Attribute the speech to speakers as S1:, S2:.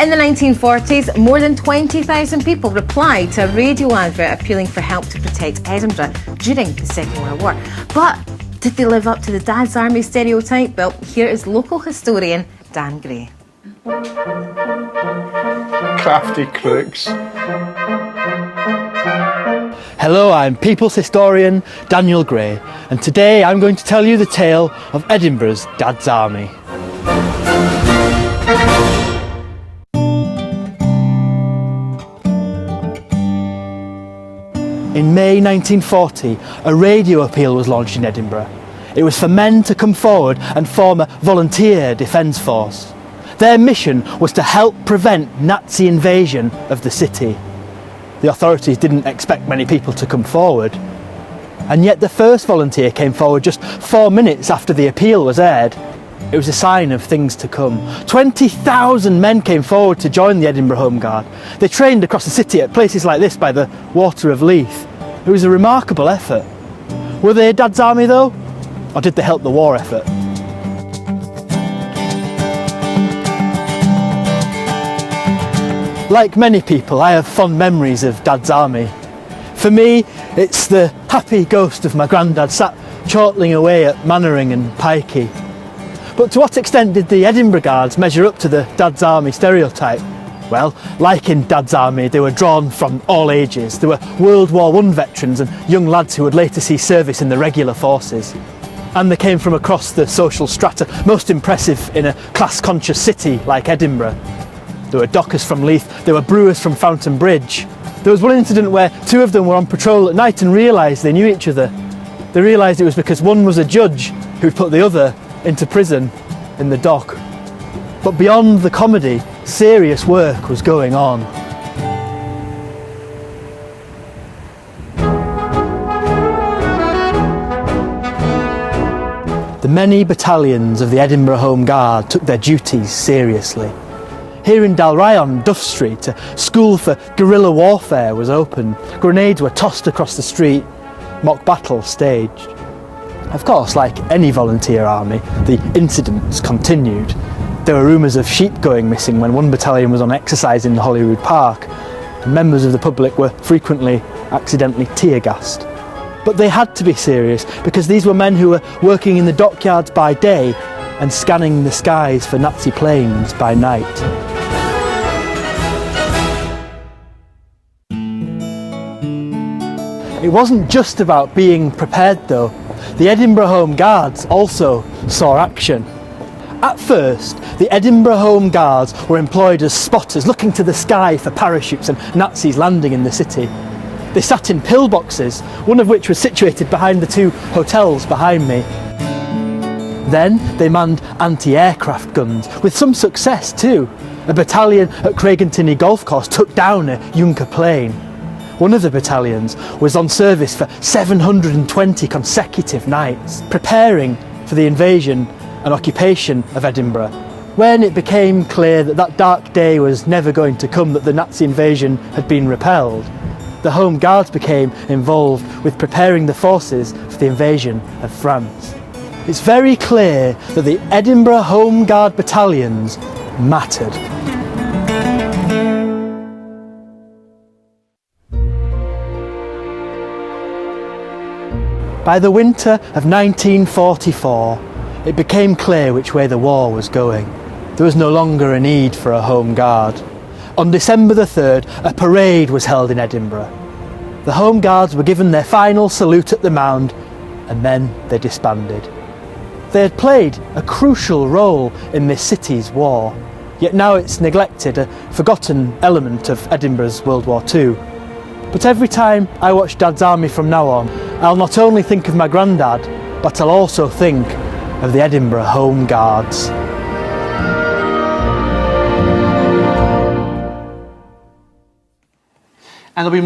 S1: In the 1940s, more than 20,000 people replied to a radio advert appealing for help to protect Edinburgh during the Second World War. But did they live up to the Dad's Army stereotype? Well, here is local historian Dan Gray.
S2: Crafty crooks.
S3: Hello, I'm People's Historian Daniel Gray, and today I'm going to tell you the tale of Edinburgh's Dad's Army. In May 1940, a radio appeal was launched in Edinburgh. It was for men to come forward and form a volunteer defence force. Their mission was to help prevent Nazi invasion of the city. The authorities didn't expect many people to come forward. And yet the first volunteer came forward just 4 minutes after the appeal was aired. It was a sign of things to come. 20,000 men came forward to join the Edinburgh Home Guard. They trained across the city at places like this by the Water of Leith. It was a remarkable effort. Were they a Dad's Army though? Or did they help the war effort? Like many people, I have fond memories of Dad's Army. For me, it's the happy ghost of my granddad sat chortling away at Mannering and Pikey. But to what extent did the Edinburgh Guards measure up to the Dad's Army stereotype? Well, like in Dad's Army, they were drawn from all ages. There were World War I veterans and young lads who would later see service in the regular forces. And they came from across the social strata, most impressive in a class-conscious city like Edinburgh. There were dockers from Leith, there were brewers from Fountain Bridge. There was one incident where two of them were on patrol at night and realised they knew each other. They realised it was because one was a judge who'd put the other into prison in the dock. But beyond the comedy, serious work was going on. The many battalions of the Edinburgh Home Guard took their duties seriously. Here in Dalryon, Duff Street, a school for guerrilla warfare was opened. Grenades were tossed across the street, mock battles staged. Of course, like any volunteer army, the incidents continued. There were rumours of sheep going missing when one battalion was on exercise in Holyrood Park, and members of the public were frequently accidentally tear-gassed. But they had to be serious because these were men who were working in the dockyards by day and scanning the skies for Nazi planes by night. It wasn't just about being prepared though. The Edinburgh Home Guards also saw action. At first, the Edinburgh Home Guards were employed as spotters looking to the sky for parachutes and Nazis landing in the city. They sat in pillboxes, one of which was situated behind the two hotels behind me. Then they manned anti-aircraft guns, with some success too. A battalion at Craigentinny Golf Course took down a Junker plane. One of the battalions was on service for 720 consecutive nights, preparing for the invasion and occupation of Edinburgh. When it became clear that that dark day was never going to come, that the Nazi invasion had been repelled, the Home Guards became involved with preparing the forces for the invasion of France. It's very clear that the Edinburgh Home Guard battalions mattered. By the winter of 1944, it became clear which way the war was going. There was no longer a need for a Home Guard. On December the 3rd, a parade was held in Edinburgh. The Home Guards were given their final salute at the Mound, and then they disbanded. They had played a crucial role in this city's war, yet now it's neglected, a forgotten element of Edinburgh's World War II. But every time I watch Dad's Army from now on, I'll not only think of my granddad, but I'll also think of the Edinburgh Home Guards.
S2: And there'll be